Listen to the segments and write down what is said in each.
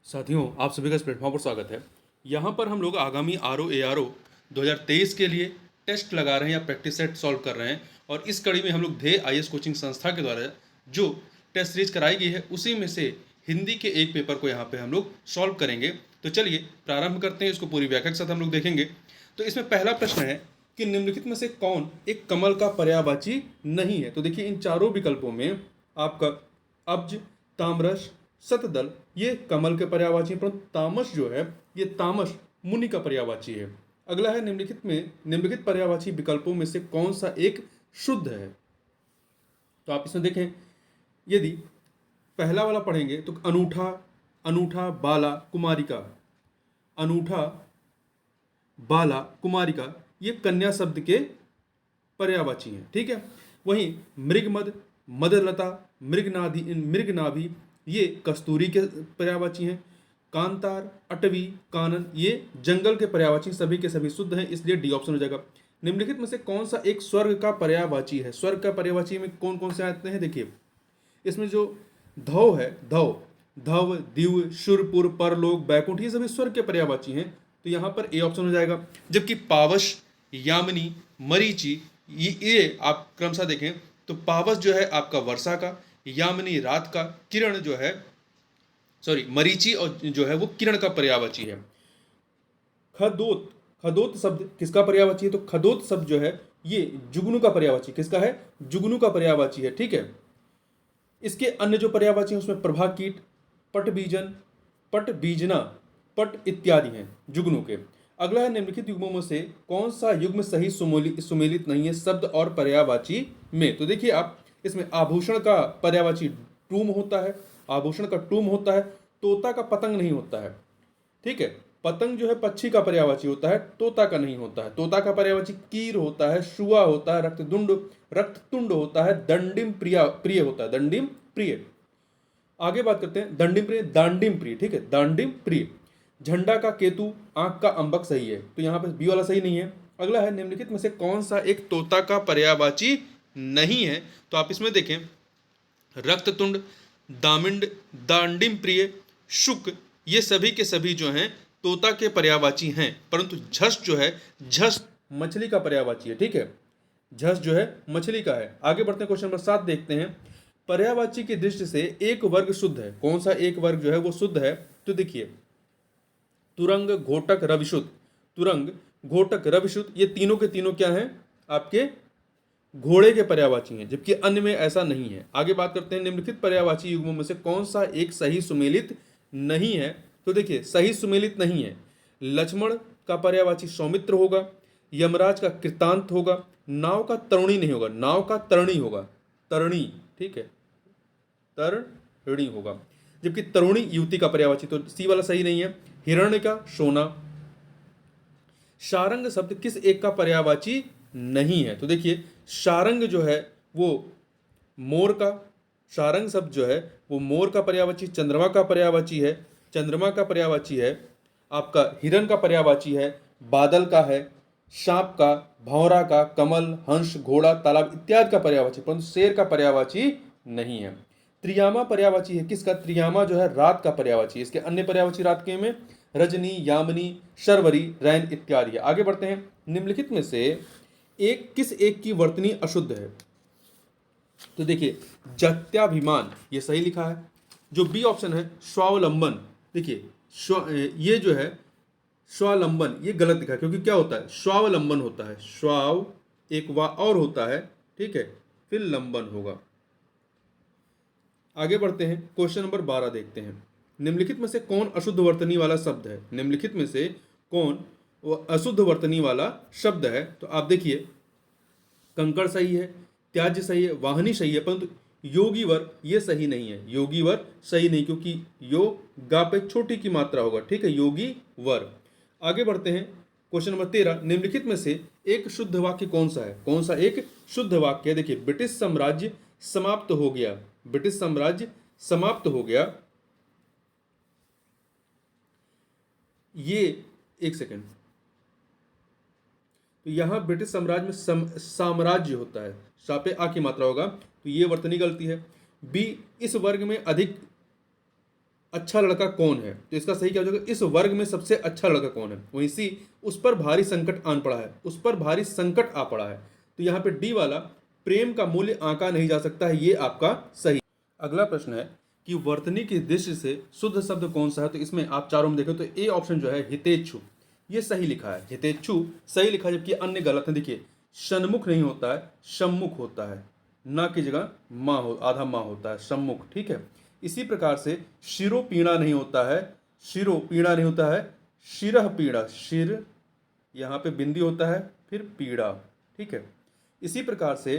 साथियों, आप सभी का इस प्लेटफॉर्म पर स्वागत है। यहाँ पर हम लोग आगामी RO-ARO 2023 के लिए टेस्ट लगा रहे हैं या प्रैक्टिस सेट सॉल्व कर रहे हैं। और इस कड़ी में हम लोग ध्येय IAS कोचिंग संस्था के द्वारा जो टेस्ट सीरीज कराई गई है उसी में से हिंदी के एक पेपर को यहाँ पे हम लोग सॉल्व करेंगे। तो चलिए प्रारंभ करते हैं, इसको पूरी व्याख्या के साथ हम लोग देखेंगे। तो इसमें पहला प्रश्न है कि निम्नलिखित में से कौन एक कमल का पर्यायवाची नहीं है। तो देखिए इन चारों विकल्पों में आपका अब्ज, ताम्रश, शतदल ये कमल के पर्यायवाची हैं, परंतु तामस जो है ये तामस मुनि का पर्यायवाची है। अगला है निम्नलिखित पर्यायवाची विकल्पों में से कौन सा एक शुद्ध है। तो आप इसमें देखें, यदि पहला वाला पढ़ेंगे तो अनूठा, अनूठा बाला कुमारिका, अनूठा बाला कुमारिका ये कन्या शब्द के पर्यायवाची हैं। ठीक है। वहीं मृगमद, मदलता, मृगनाभि ये कस्तूरी के पर्यायवाची हैं। कांतार, अटवी, कानन ये जंगल के पर्यायवाची सभी के सभी शुद्ध हैं, इसलिए डी ऑप्शन हो जाएगा। निम्नलिखित में से कौन सा एक स्वर्ग का पर्यायवाची है। स्वर्ग का पर्यायवाची में कौन कौन से आते हैं देखिए, इसमें जो धव है, धव, दिव्य, शूरपुर, परलोक, बैकुंठ ये सभी स्वर्ग के पर्यायवाची हैं, तो यहाँ पर ए ऑप्शन हो जाएगा। जबकि पावश, यामिनी, मरीचि ये आप क्रमशः देखें तो पावस जो है आपका वर्षा का, यामिनी रात का, किरण जो है मरीचि और जो है वो किरण का पर्यायवाची है। खदोत, खदोत शब्द किसका पर्यायवाची है। तो खदोत शब्द जो है ये जुगनू का पर्यायवाची, किसका है, जुगनू का पर्यायवाची है। ठीक है। इसके अन्य जो पर्यायवाची हैं उसमें प्रभा कीट, पटबीजन, पटबीजना, पट इत्यादि हैं जुगनू के। अगला है निम्नलिखित युग्मों में से कौन सा युग्म सही सुमेलित नहीं है शब्द और पर्यायवाची में। तो देखिए आप इसमें आभूषण का पर्यायवाची टूम होता है, आभूषण का टूम होता है, तोता का पतंग नहीं होता है। ठीक है। पतंग जो है पक्षी का पर्यायवाची होता है, तोता का नहीं होता है। तोता का पर्यायवाची कीर होता है, शुआ होता है, रक्ततुंड होता है, दंडिम प्रिय होता है, दंडिम प्रिय। आगे बात करते हैं दंडिम प्रिय, दांडिम प्रिय। ठीक है, दांडिम प्रिय। झंडा का केतु, आंख का अंबक सही है, तो यहाँ पे बी वाला सही नहीं है। अगला है निम्नलिखित में से कौन सा एक तोता का पर्यायवाची नहीं है। तो आप इसमें देखें रक्ततुंड, दामिंड, दांडिम प्रिय, शुक ये सभी के सभी जो हैं तोता के पर्यायवाची हैं, परंतु झस जो है, झस मछली का पर्यायवाची है। ठीक है, झस जो है मछली का है। आगे बढ़ते हैं, क्वेश्चन नंबर 7 देखते हैं। पर्यायवाची की दृष्टि से एक वर्ग शुद्ध है, कौन सा एक वर्ग जो है वो शुद्ध है। तो देखिए तुरंग, घोटक, रविशुद्ध, तुरंग, घोटक, रविशुद्ध ये तीनों के तीनों क्या हैं, आपके घोड़े के पर्यायवाची हैं, जबकि अन्य में ऐसा नहीं है। आगे बात करते हैं निम्नलिखित पर्यायवाची युग्मों में से कौन सा एक सही सुमेलित नहीं है। तो देखिए सही सुमेलित नहीं है, लक्ष्मण का पर्यायवाची सौमित्र होगा, यमराज का कृतांत होगा, नाव का तरुणी नहीं होगा, नाव का तरणी होगा, तरणी। ठीक है, तरणी होगा, जबकि तरुणी युवती का पर्यायवाची, तो सी वाला सही नहीं है। हिरण्य का सोना। शारंग शब्द किस एक का पर्यायवाची नहीं है। तो देखिए शारंग जो है वो मोर का, शारंग शब्द जो है वो मोर का पर्यायवाची, चंद्रमा का पर्यायवाची है, चंद्रमा का पर्यायवाची है, आपका हिरण का पर्यायवाची है, बादल का है, सांप का, भौरा का, कमल, हंस, घोड़ा, तालाब इत्यादि का पर्यायवाची, परंतु शेर का पर्यायवाची नहीं है। त्रियामा पर्यायवाची है किसका, त्रियामा जो है रात का पर्यायवाची। इसके अन्य पर्यायवाची रात के में रजनी, यामिनी, शर्वरी, रैन इत्यादि है। आगे बढ़ते हैं, निम्नलिखित में से एक किस एक की वर्तनी अशुद्ध है। तो देखिए जत्याभिमान ये सही लिखा है, जो बी ऑप्शन है स्वावलंबन, देखिए ये जो है स्वावलंबन ये गलत लिखा है, क्योंकि क्या होता है स्वावलंबन होता है, स्वाव एक वा और होता है, ठीक है, फिर लंबन होगा। आगे बढ़ते हैं, क्वेश्चन नंबर 12 देखते हैं। निम्नलिखित में से कौन अशुद्ध वर्तनी वाला शब्द है। निम्नलिखित में से कौन वो अशुद्ध वर्तनी वाला शब्द है। तो आप देखिए कंकड़ सही है, त्याज्य सही है, वाहनी सही है, परंतु योगीवर ये सही नहीं है। योगीवर सही नहीं, क्योंकि यो गा पे छोटी की मात्रा होगा। ठीक है, योगी वर। आगे बढ़ते हैं, क्वेश्चन नंबर 13। निम्नलिखित में से एक शुद्ध वाक्य कौन सा है। कौन सा एक शुद्ध वाक्य है। देखिए ब्रिटिश साम्राज्य समाप्त हो गया, ब्रिटिश साम्राज्य समाप्त हो गया, ये एक सेकेंड, तो यहां ब्रिटिश साम्राज्य में साम्राज्य होता है, सापे आ की मात्रा होगा, तो ये वर्तनी गलती है। बी इस वर्ग में अच्छा लड़का कौन है, तो इसका सही क्या हो जाएगा, इस वर्ग में सबसे अच्छा लड़का कौन है। वहीं सी, उस पर भारी संकट आन पड़ा है, उस पर भारी संकट आ पड़ा है। तो यहाँ पे डी वाला प्रेम का मूल्य आंका नहीं जा सकता है, ये आपका सही। अगला प्रश्न है कि वर्तनी की दृष्टि से शुद्ध शब्द कौन सा है, तो इसमें आप चारों में देखें तो ए ऑप्शन जो है हितेच्छु, ये सही लिखा है, हितेच्छु सही लिखा है, जबकि अन्य गलत है। देखिए सन्मुख नहीं होता है, सम्मुख होता है, ना की जगह माँ हो, आधा माँ होता है, सम्मुख, ठीक है। इसी प्रकार से शिरो पीड़ा नहीं होता है, शिरो पीड़ा नहीं होता है, शिरह पीड़ा, शिर यहाँ पे बिंदी होता है, फिर पीड़ा, ठीक है। इसी प्रकार से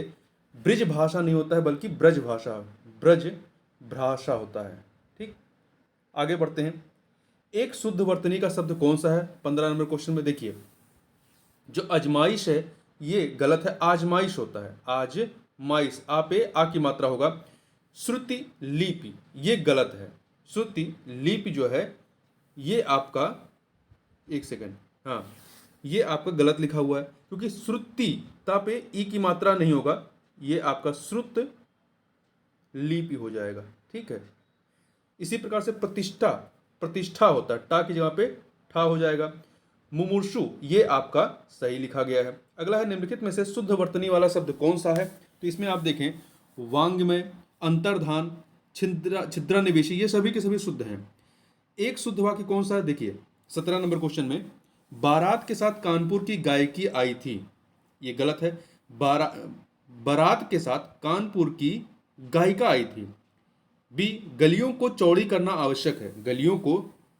ब्रिज भाषा नहीं होता है, बल्कि ब्रज भाषा, ब्रज भाषा होता है, ठीक। आगे बढ़ते हैं। एक शुद्ध वर्तनी का शब्द कौन सा है, 15 नंबर क्वेश्चन में देखिए, जो अजमाइश है ये गलत है, आजमाइश होता है, आजमाइश, आ पे आ की मात्रा होगा। श्रुति लिपि ये गलत है, श्रुति लिपि जो है ये आपका, एक सेकंड, हाँ ये आपका गलत लिखा हुआ है, क्योंकि श्रुति ता पे ई की मात्रा नहीं होगा, ये आपका श्रुत लिपि हो जाएगा, ठीक है। इसी प्रकार से प्रतिष्ठा, प्रतिष्ठा होता है, टा की जगह पे ठा हो जाएगा। मुमूर्षु ये आपका सही लिखा गया है। अगला है निम्नलिखित में से शुद्ध वर्तनी वाला शब्द कौन सा है, तो इसमें आप देखें वांग्मय, अंतर्धान, छिद्रानिवेशी ये सभी के सभी शुद्ध हैं। एक शुद्ध वाक्य कौन सा है, देखिए 17 नंबर क्वेश्चन में, बारात के साथ कानपुर की गायकी आई थी, ये गलत है। बारात के साथ कानपुर की गायिका आई थी। बी, गलियों को चौड़ी करना आवश्यक है, गलियों को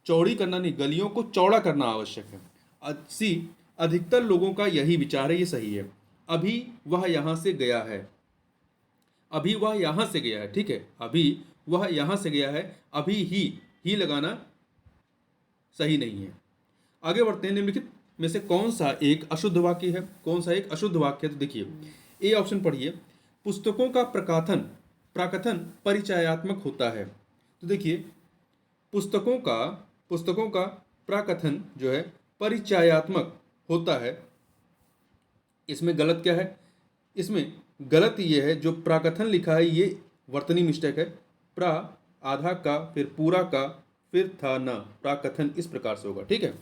चौड़ी करना नहीं, गलियों को चौड़ा करना आवश्यक है। सी, अधिकतर लोगों का यही विचार है, ये सही है। अभी वह यहां से गया है, अभी वह यहां से गया है, ठीक है, अभी वह यहां से गया है, अभी ही लगाना सही नहीं है। आगे बढ़ते हैं। निम्नलिखित में से कौन सा एक अशुद्ध वाक्य है, कौन सा एक अशुद्ध वाक्य है, तो देखिए ए ऑप्शन पढ़िए, पुस्तकों का प्राकथन परिचयात्मक होता है। तो देखिए पुस्तकों का प्राकथन जो है परिचयात्मक होता है, इसमें गलत क्या है, इसमें गलत ये है जो प्राकथन लिखा है ये वर्तनी मिस्टेक है, प्रा आधा का, फिर पूरा का, फिर था ना, प्राकथन इस प्रकार से होगा, ठीक है।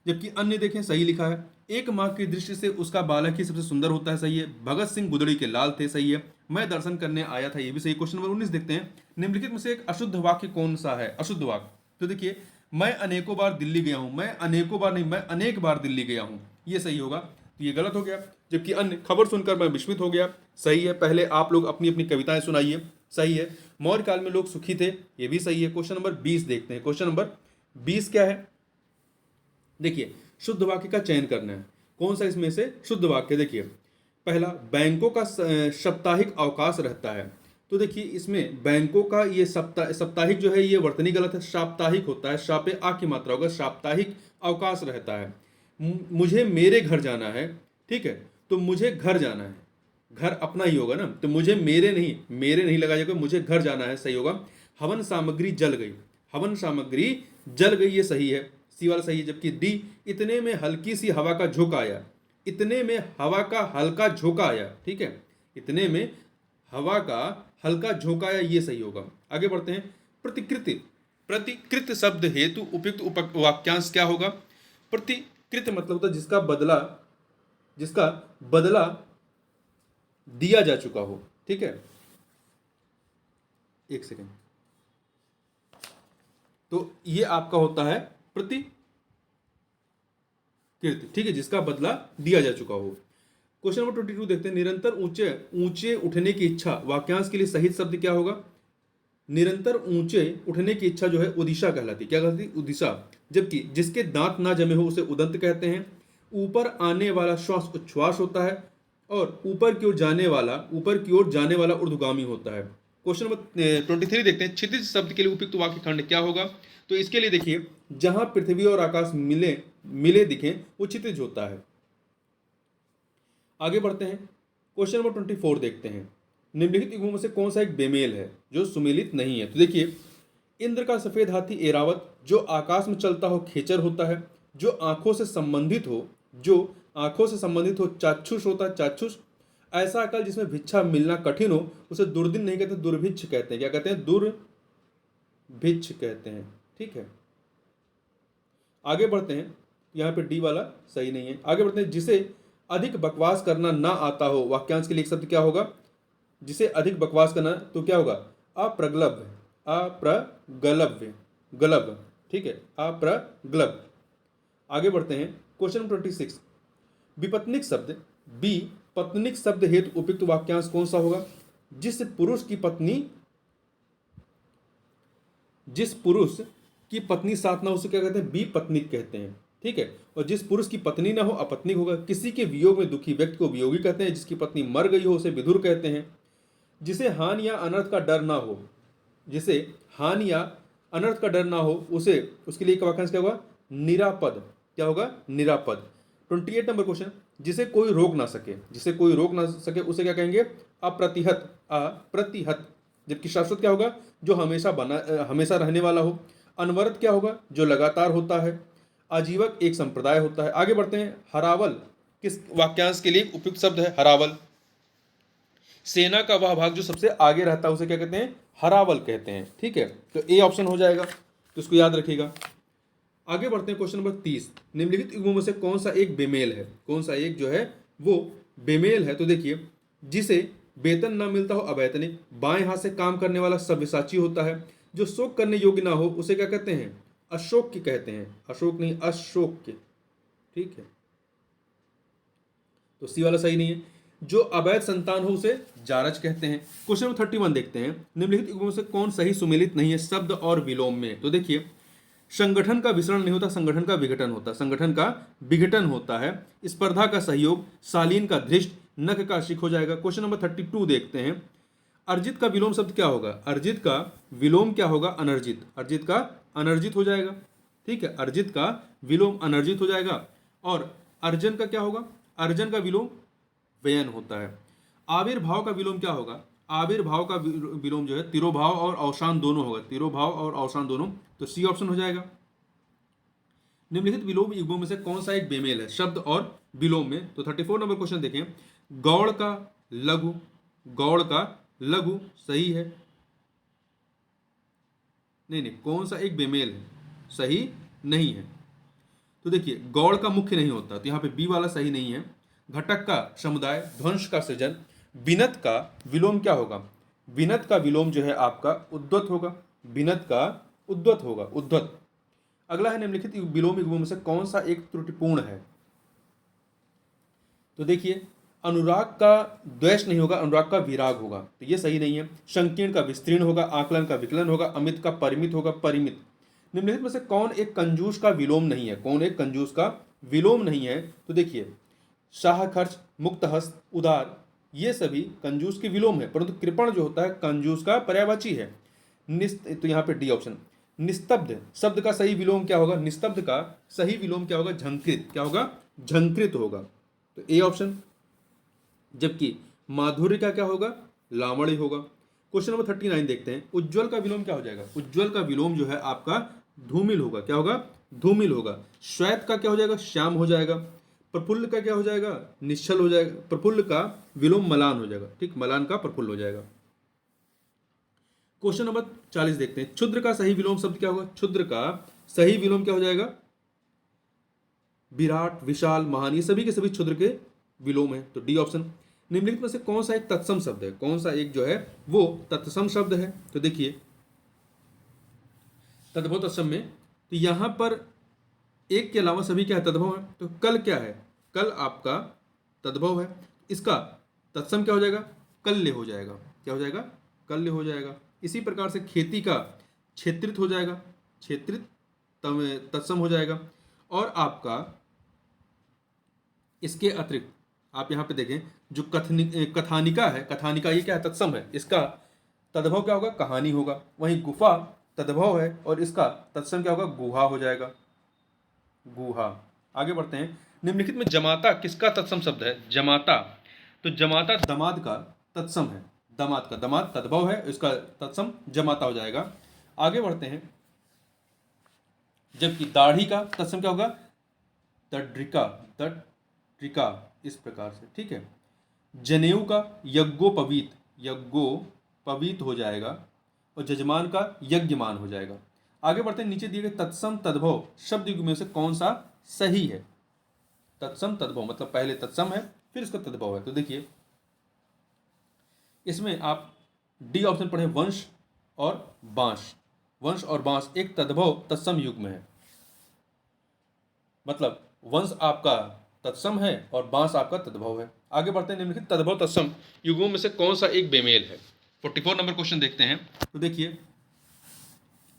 जबकि अन्य देखें सही लिखा है, एक माँ की दृष्टि से उसका बालक ही सबसे सुंदर होता है, सही है। भगत सिंह गुदड़ी के लाल थे, सही है। मैं दर्शन करने आया था, ये भी सही। क्वेश्चन नंबर 19 देखते हैं, निम्नलिखित में से एक अशुद्ध वाक्य कौन सा है, अशुद्ध वाक्य, तो देखिए मैं अनेकों बार दिल्ली गया हूं, मैं अनेकों बार नहीं, मैं अनेक बार दिल्ली गया हूं, ये सही होगा, तो ये गलत हो गया। जबकि अन्य, खबर सुनकर मैं विस्मित हो गया, सही है। पहले आप लोग अपनी अपनी कविताएं सुनाइए, सही है। मौर्य काल में लोग सुखी थे, ये भी सही है। क्वेश्चन नंबर 20 देखते हैं, क्वेश्चन नंबर 20 क्या है, देखिए शुद्ध वाक्य का चयन करना है, कौन सा इसमें से शुद्ध वाक्य। देखिए पहला, बैंकों का साप्ताहिक अवकाश रहता है, तो देखिए इसमें बैंकों का ये साप्ताहिक जो है ये वर्तनी गलत है, साप्ताहिक होता है, शापे आ की मात्रा होगा, साप्ताहिक अवकाश रहता है। मुझे मेरे घर जाना है, ठीक है, तो मुझे घर जाना है, घर अपना ही होगा ना, तो मुझे मेरे नहीं लगा जाएगा, मुझे घर जाना है, सही होगा। हवन सामग्री जल गई, हवन सामग्री जल गई, ये सही है, सी वाला सही है। जबकि डी, इतने में हल्की सी हवा का झोंका आया, इतने में हवा का हल्का झोंका आया, ठीक है, इतने में हवा का हल्का झोंका आया, ये सही होगा। आगे बढ़ते हैं। प्रतिकृत शब्द हेतु उपयुक्त वाक्यांश क्या होगा, प्रतिकृत मतलब होता है जिसका बदला दिया जा चुका हो, ठीक है, एक सेकेंड, तो ये आपका होता है प्रतिकृत, ठीक है, जिसका बदला दिया जा चुका हो। क्वेश्चन नंबर 22 देखते हैं, निरंतर ऊंचे उठने की इच्छा, वाक्यांश के लिए सही शब्द क्या होगा, निरंतर ऊंचे उठने की इच्छा जो है उदिशा कहलाती, क्या कहलाती, उदिशा। जबकि जिसके दांत ना जमे हो उसे उदंत कहते हैं। ऊपर आने वाला श्वास उच्छ्वास होता है, और ऊपर की ओर जाने वाला ऊर्ध्वगामी होता है। क्वेश्चन नंबर 23 देखते हैं, क्षितिज शब्द के लिए उपयुक्त वाक्य खंड क्या होगा, तो इसके लिए देखिए जहां पृथ्वी और आकाश मिले दिखें वो क्षितिज होता है। आगे बढ़ते हैं। क्वेश्चन नंबर 24 देखते हैं, निम्नलिखित युग्मों में से कौन सा एक बेमेल है जो सुमेलित नहीं है, तो देखिए इंद्र का सफेद हाथी एरावत, जो आकाश में चलता हो खेचर होता है, जो आंखों से संबंधित हो चाक्षुष होता है, चाक्षुष। ऐसा अकल जिसमें भिक्षा मिलना कठिन हो उसे दुर्दिन नहीं कहते, दुर्भिक्ष कहते हैं, क्या कहते हैं, भिच्छ कहते हैं। ठीक है, आगे बढ़ते हैं। यहाँ पे डी वाला सही नहीं है। आगे बढ़ते हैं। जिसे अधिक बकवास करना ना आता हो, वाक्यांश के लिए एक शब्द क्या होगा? जिसे अधिक बकवास करना, तो क्या होगा? अप्रगल्भ, अप्रगल्भ, गलभ। ठीक है, अप्रगल्भ। आगे बढ़ते हैं। क्वेश्चन नंबर 26, विपत्निक शब्द, बी पत्निक शब्द हेतु उपयुक्त वाक्यांश कौन सा होगा? जिस पुरुष की पत्नी साथ ना हो उसे क्या कहते हैं? बी पत्निक कहते हैं। ठीक है, और जिस पुरुष की पत्नी ना हो अपत्निक होगा। किसी के वियोग में दुखी व्यक्ति को वियोगी कहते हैं। जिसकी पत्नी मर गई हो उसे विधुर कहते हैं। जिसे हानि या अनर्थ का डर ना हो, जिसे हानि या अनर्थ का डर ना हो उसे, उसके लिए एक वाक्यांश क्या होगा? निरापद। क्या होगा? निरापद। 28 नंबर क्वेश्चन, जिसे कोई रोक ना सके, जिसे कोई रोक ना सके उसे क्या कहेंगे? अप्रतिहत, अप्रतिहत। जबकि शाश्वत क्या होगा? जो हमेशा रहने वाला हो। अनवरत क्या होगा? जो लगातार होता है। आजीवक एक संप्रदाय होता है। आगे बढ़ते हैं। हरावल किस वाक्यांश के लिए उपयुक्त शब्द है? हरावल। सेना का वह भाग जो सबसे आगे रहता है उसे क्या कहते हैं? हरावल कहते हैं। ठीक है, तो ए ऑप्शन हो जाएगा, तो इसको याद रखिएगा। आगे बढ़ते हैं। क्वेश्चन नंबर 30, निम्नलिखित युग्मों में से कौन सा एक बेमेल है? कौन सा एक जो है वो बेमेल है? तो देखिए, जिसे वेतन ना मिलता हो अवैतनिक, बाएं हाथ से काम करने वाला सव्यसाची होता है, जो शोक करने योग्य ना हो उसे क्या कहते हैं? अशोक्य कहते हैं। अशोक नहीं, अशोक्य। ठीक है, तो सी वाला सही नहीं है। जो अवैध संतान हो उसे जारज कहते हैं। क्वेश्चन नंबर 31 देखते हैं। निम्नलिखित युग्मों से कौन सही सुमेलित नहीं है शब्द और विलोम में? तो देखिए, संगठन का विसरण नहीं होता, संगठन का विघटन होता, संगठन का विघटन होता है। स्पर्धा का सहयोग, शालीन का धृष्ट, नख का शिख हो जाएगा। क्वेश्चन नंबर 32 देखते हैं। अर्जित का विलोम शब्द क्या होगा? अर्जित का विलोम क्या होगा? अनर्जित। अर्जित का अनर्जित हो जाएगा। ठीक है, अर्जित का विलोम अनर्जित हो जाएगा। और अर्जन का क्या होगा? अर्जन का विलोम व्ययन होता है। आविर्भाव का विलोम क्या होगा? आविर्भाव का विलोम जो है तिरोभाव और अवसान दोनों होगा। तिरोभाव और अवसान दोनों, तो सी ऑप्शन हो जाएगा। निम्नलिखित विलोम युग्मों में से कौन सा एक बेमेल है शब्द और विलोम में? तो 34 नंबर क्वेश्चन देखें। गौड़ का लघु, गौड़ का लघु सही है। नहीं नहीं, कौन सा एक बेमेल है? सही नहीं है। तो देखिए, गौड़ का मुख्य नहीं होता, तो यहाँ पे बी वाला सही नहीं है। घटक का समुदाय, ध्वंस का सृजन। बिनत का विलोम क्या होगा? बिनत का विलोम जो है आपका उद्वत होगा। बिनत का उद्वत होगा, उद्वत। अगला है, निम्नलिखित विलोम युग्मों में से कौन सा एक त्रुटिपूर्ण है? तो देखिए, अनुराग का द्वेष नहीं होगा, अनुराग का विराग होगा, तो ये सही नहीं है। संकीर्ण का विस्तीर्ण होगा, आकलन का विकलन होगा, अमित का परिमित होगा, परिमित। निम्नलिखित में से कौन एक कंजूस का विलोम नहीं है? कौन एक कंजूस का विलोम नहीं है? तो देखिए, शाह खर्च, मुक्त हस्त, उदार, ये सभी कंजूस के विलोम है, परंतु कृपण जो होता है कंजूस का पर्यायवाची है। तो यहाँ पे डी ऑप्शन। निस्तब्ध शब्द का सही विलोम क्या होगा? निस्तब्ध का सही विलोम क्या होगा? झंकृत। क्या होगा? झंकृत होगा, तो ए ऑप्शन। जबकि माधुर्य का क्या होगा? लावण्य होगा। क्वेश्चन नंबर 39 देखते हैं। उज्ज्वल का विलोम क्या हो जाएगा? उज्ज्वल का विलोम जो है आपका धूमिल होगा। क्या होगा? धूमिल होगा। श्वेत का क्या हो जाएगा? श्याम हो जाएगा। प्रफुल्ल का क्या हो जाएगा? निश्चल हो जाएगा। प्रफुल्ल का विलोम मलान हो जाएगा। ठीक, मलान का प्रफुल्ल हो जाएगा। क्वेश्चन नंबर 40 देखते हैं। क्षुद्र का सही विलोम शब्द क्या होगा? क्षुद्र का सही विलोम क्या हो जाएगा? विराट, विशाल, महान, ये सभी के सभी क्षुद्र के विलोम है, तो डी ऑप्शन। निम्नलिखित में से कौन सा एक तत्सम शब्द है? कौन सा एक जो है वो तत्सम शब्द है? तो देखिए, तद्भव तत्सम में, तो यहां पर एक के अलावा सभी क्या है? तद्भव है। तो कल क्या है? कल आपका तद्भव है। इसका तत्सम क्या हो जाएगा? कल्य हो जाएगा। क्या हो जाएगा? कल्य हो जाएगा। इसी प्रकार से खेती का क्षेत्रित हो जाएगा, क्षेत्रित तत्सम हो जाएगा। और आपका इसके अतिरिक्त आप यहाँ पे देखें, जो कथानिका है, कथानिका ये क्या है? तत्सम है। इसका तद्भव क्या होगा? कहानी होगा। वहीं गुफा तद्भव है और इसका तत्सम क्या होगा? गुहा हो जाएगा, गुहा। आगे बढ़ते हैं। निम्नलिखित में जमाता किसका तत्सम शब्द है? जमाता, तो जमाता दमाद का तत्सम है। दमाद का, दमाद तद्भव है, इसका तत्सम जमाता हो जाएगा। आगे बढ़ते हैं। जबकि दाढ़ी का तत्सम क्या होगा? तड्रिका, तड्रिका, इस प्रकार से। ठीक है। जनेऊ का यज्ञोपवीत, यज्ञोपवीत हो जाएगा। और जजमान का यज्ञमान हो जाएगा। आगे बढ़ते हैं, नीचे दिए गए तत्सम तद्भव शब्द युग्म में से कौन सा सही है? तत्सम तद्भव मतलब पहले तत्सम है फिर इसका तद्भव है। तो देखिए इसमें आप डी ऑप्शन पढ़े, वंश और बांस। वंश और बांस एक तद्भव तत्सम युग्म है, मतलब वंश आपका तत्सम है और बांस आपका तद्भव है। आगे बढ़ते हैं, निम्नलिखित तद्भव तत्सम युग्मों में से कौन सा एक बेमेल है? 44 नंबर क्वेश्चन देखते हैं। तो देखिए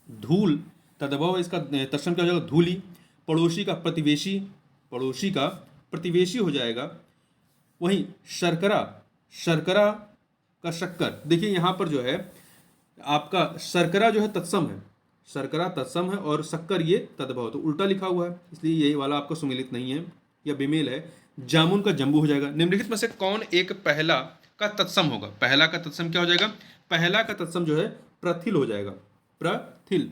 धूल तद्भव, इसका तत्सम क्या हो जाएगा? धूली। पड़ोसी का प्रतिवेशी, पड़ोसी का प्रतिवेशी हो जाएगा। वहीं शर्करा, शर्करा का शक्कर। देखिए यहाँ पर जो है आपका शर्करा जो है तत्सम है, शर्करा तत्सम है और शक्कर ये तद्भव, तो उल्टा लिखा हुआ है, इसलिए ये वाला आपका सुमिलित नहीं है या बेमेल है। जामुन का जम्बू हो जाएगा। निम्नलिखित में से कौन एक पहला का तत्सम होगा? पहला का तत्सम क्या हो जाएगा? पहला का तत्सम जो है प्रथिल हो जाएगा, प्रथिल।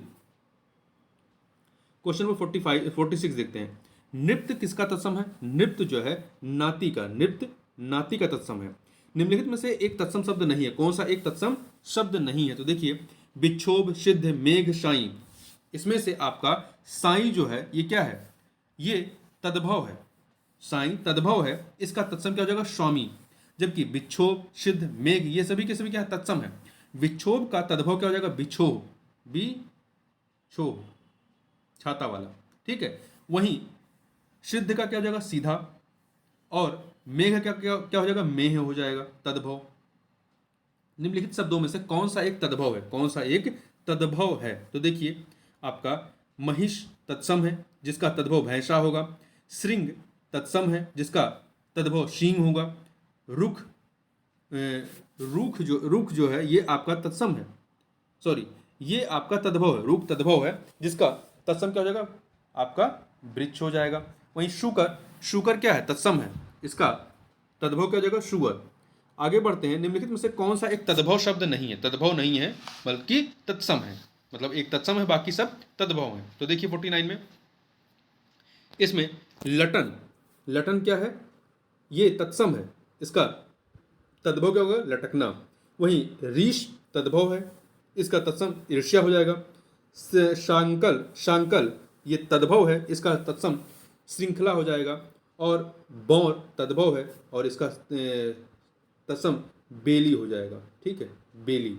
क्वेश्चन नंबर 46 देखते हैं। नृत्य किसका तत्सम है? नृत्य जो है नाती का, नृत्य नाती का तत्सम है। निम्नलिखित में से एक तत्सम शब्द नहीं है, कौन सा एक तत्सम शब्द नहीं है? तो देखिए विक्षोभ, सिद्ध, मेघ, साई। इसमें से आपका साई जो है ये क्या है? ये तद्भव है, साई तद्भव है, इसका तत्सम क्या हो जाएगा? स्वामी। जबकि विक्षोभ, सिद्ध, मेघ ये सभी के सभी क्या है? तत्सम है। विक्षोभ का तद्भव क्या हो जाएगा? विक्षोभ, विक्षोभ छाता वाला, ठीक है। वहीं सिद्ध का क्या हो जाएगा? सीधा। और मेघ क्या क्या क्या हो जाएगा? मेह हो जाएगा, तद्भव। निम्नलिखित शब्दों में से कौन सा एक तद्भव है? कौन सा एक तद्भव है? तो देखिए आपका महिष तत्सम है जिसका तद्भव भैंसा होगा। श्रृंग तत्सम है जिसका तद्भव सिंह होगा। रुख रुख जो है ये आपका तत्सम है, सॉरी ये आपका तद्भव है, रुख तद्भव है जिसका तत्सम क्या हो जाएगा? आपका वृक्ष हो जाएगा। वहीं शुकर, शुकर क्या है? तत्सम है, इसका तद्भव क्या हो जाएगा? शुगर। आगे बढ़ते हैं, निम्नलिखित में से कौन सा एक तद्भव शब्द नहीं है? तद्भव नहीं है बल्कि तत्सम है, मतलब एक तत्सम है बाकी सब तद्भव है। तो देखिए 49 में इसमें लटन, लटन क्या है? ये तत्सम है, इसका तद्भव क्या होगा? लटकना। वहीं रीश तद्भव है, इसका तत्सम ईर्ष्या हो जाएगा। शांकल, शांकल ये तद्भव है, इसका तत्सम श्रृंखला हो जाएगा। और बौर तद्भव है और इसका तत्सम बेली हो जाएगा, ठीक है, बेली।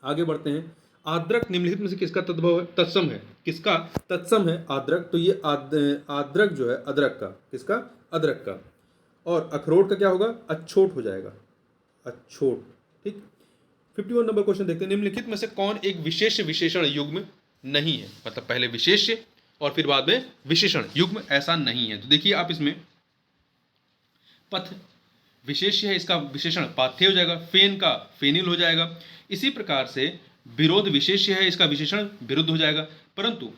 आगे बढ़ते हैं, आद्रक निम्नलिखित में से किसका तद्भव है? तत्सम है, किसका तत्सम है? आद्रक। तो ये आद्रक जो है अदरक का, किसका? अदरक का। और अखरोट का क्या होगा? अछोट हो जाएगा, अछोट, ठीक। 51 नंबर क्वेश्चन देखते हैं, निम्नलिखित में से कौन एक विशेष विशेषण युग्म नहीं है? मतलब पहले विशेष्य और फिर बाद में विशेषण युग्म ऐसा नहीं है। तो देखिए आप इसमें पथ विशेष्य है, इसका विशेषण पाथ्य हो जाएगा। फेन का फेनिल हो जाएगा। इसी प्रकार से विरोध विशेष्य है, इसका विशेषण विरुद्ध हो जाएगा। परंतु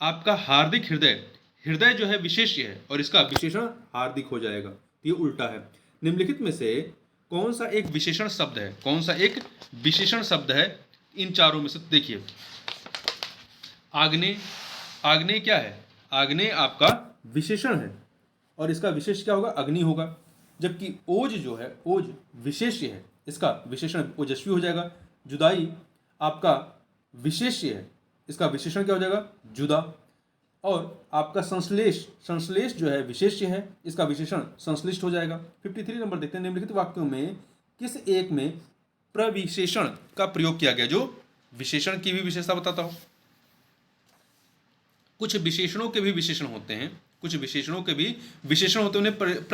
आपका हार्दिक हृदय, हृदय जो है विशेष्य है और इसका विशेषण हार्दिक हो जाएगा, ये उल्टा है। निम्नलिखित में से कौन सा एक विशेषण शब्द है? कौन सा एक विशेषण शब्द है इन चारों में से? देखिए आग्नेय, आग्नेय क्या है? आग्नेय आपका विशेषण है और इसका विशेष क्या होगा? अग्नि होगा। जबकि ओज जो है, ओज विशेष्य है, इसका विशेषण ओजस्वी हो जाएगा। जुदाई आपका विशेष्य है, इसका विशेषण क्या हो जाएगा? जुदा। और आपका संश्लेष, संश्लेष जो है विशेष्य है, इसका विशेषण संश्लिष्ट हो जाएगा। 53 नंबर देखते हैं, निम्नलिखित वाक्यों में किस एक में प्रविशेषण का प्रयोग किया गया जो विशेषण की भी विशेषता बताता हो? कुछ विशेषणों के भी विशेषण होते हैं, कुछ विशेषणों के भी विशेषण होते हैं, उन्हें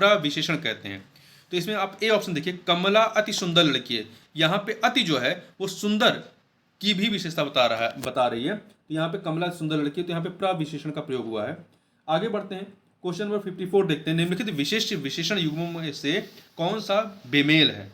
प्रविशेषण कहते हैं। तो इसमें आप ए ऑप्शन देखिए, कमला अति सुंदर लड़की है। यहाँ पे अति जो है वो सुंदर की भी विशेषता बता रही है। तो यहाँ पे कमला सुंदर लड़की है, तो यहाँ पे प्रविशेषण का प्रयोग हुआ है। आगे बढ़ते हैं, क्वेश्चन नंबर 54 देखते हैं, निम्नलिखित विशेष विशेषण युग्मों में से कौन सा बेमेल है?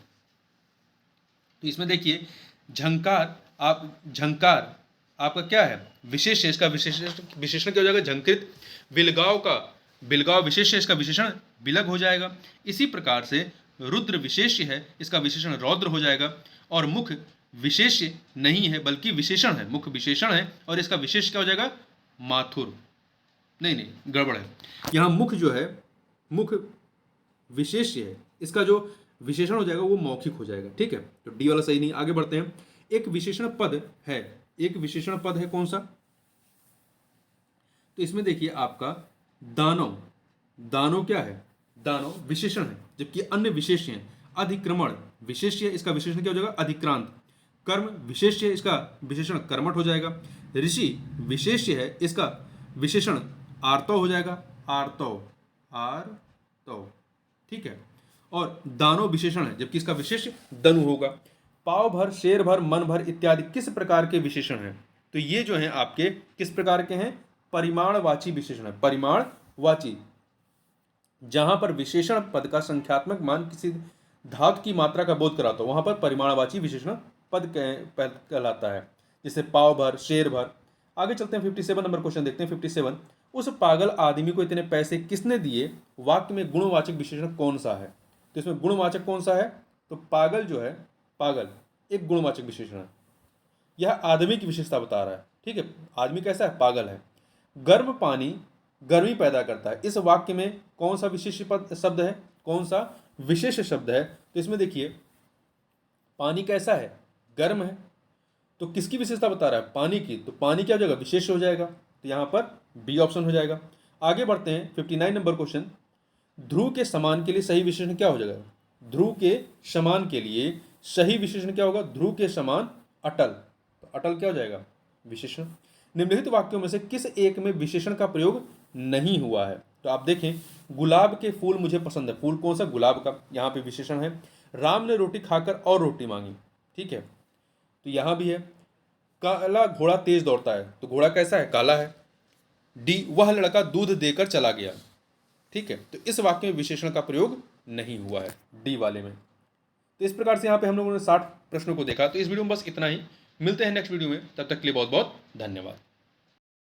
तो इसमें देखिए झंकार, आप झंकार आपका क्या है? विशेष है, इसका विशेषण क्या हो जाएगा? झंकृत। बिलगाव का बिलगाव विशेष है, इसका विशेषण बिलग हो जाएगा। इसी प्रकार से रुद्र विशेष्य है, इसका विशेषण रौद्र हो जाएगा। और मुख विशेष्य नहीं है बल्कि विशेषण है, मुख विशेषण है और इसका विशेष क्या हो जाएगा? माथुर। नहीं गड़बड़ है, यहाँ मुख जो है मुख विशेष्य है, इसका जो विशेषण हो जाएगा वो मौखिक हो जाएगा। ठीक है, तो डी वाला सही नहीं। आगे बढ़ते हैं। एक विशेषण पद है, एक विशेषण पद है कौन सा? तो इसमें देखिए आपका दानव, दानव क्या है? दानव विशेषण है, जबकि अन्य विशेष्य हैं। अधिक्रमण विशेष्य, इसका विशेषण क्या हो जाएगा? अधिक्रांत। कर्म विशेष्य, इसका विशेषण कर्मठ हो जाएगा। ऋषि विशेष्य है, इसका विशेषण आर्तव हो जाएगा, आर्तव, आर्तव। ठीक है, और दानव विशेषण है, जबकि इसका विशेष्य दनु होगा। पाव भर, शेर भर, मन भर इत्यादि किस प्रकार के विशेषण हैं? तो ये जो हैं आपके किस प्रकार के हैं? परिमाणवाची विशेषण है, परिमाणवाची। जहां पर विशेषण पद का संख्यात्मक मान किसी धातु की मात्रा का बोध कराता हो वहां पर परिमाणवाची विशेषण पद कहलाता है, जैसे पाव भर, शेर भर। आगे चलते हैं, 57 नंबर क्वेश्चन देखते हैं। 57, उस पागल आदमी को इतने पैसे किसने दिए? वाक्य में गुणवाचक विशेषण कौन सा है? तो इसमें गुणवाचक कौन सा है? तो पागल जो है, पागल एक गुणवाचक विशेषण है। यह आदमी की विशेषता बता रहा है। ठीक है, आदमी कैसा है? पागल है। गर्म पानी गर्मी पैदा करता है, इस वाक्य में कौन सा विशेष पद शब्द है? कौन सा विशेष शब्द है? तो इसमें देखिए पानी कैसा है? गर्म है। तो किसकी विशेषता बता रहा है? पानी की। तो पानी क्या हो जाएगा? विशेष हो जाएगा। तो यहां पर बी ऑप्शन हो जाएगा। आगे बढ़ते हैं, 59 नंबर क्वेश्चन। ध्रुव के समान के लिए सही विशेषण क्या हो जाएगा? ध्रुव के समान के लिए सही विशेषण क्या होगा? ध्रुव के समान अटल। तो अटल क्या हो जाएगा? विशेषण। निम्नलिखित वाक्यों में से किस एक में विशेषण का प्रयोग नहीं हुआ है? तो आप देखें, गुलाब के फूल मुझे पसंद है। फूल कौन सा? गुलाब का, यहाँ पे विशेषण है। राम ने रोटी खाकर और रोटी मांगी। ठीक है, तो यहां भी है। काला घोड़ा तेज दौड़ता है, तो घोड़ा कैसा है? काला है। डी, वह लड़का दूध देकर चला गया। ठीक है, तो इस वाक्य में विशेषण का प्रयोग नहीं हुआ है, डी वाले में। तो इस प्रकार से यहाँ पे हम लोगों ने 60 प्रश्नों को देखा। तो इस वीडियो में बस इतना ही। मिलते हैं नेक्स्ट वीडियो में, तब तक के लिए बहुत बहुत धन्यवाद।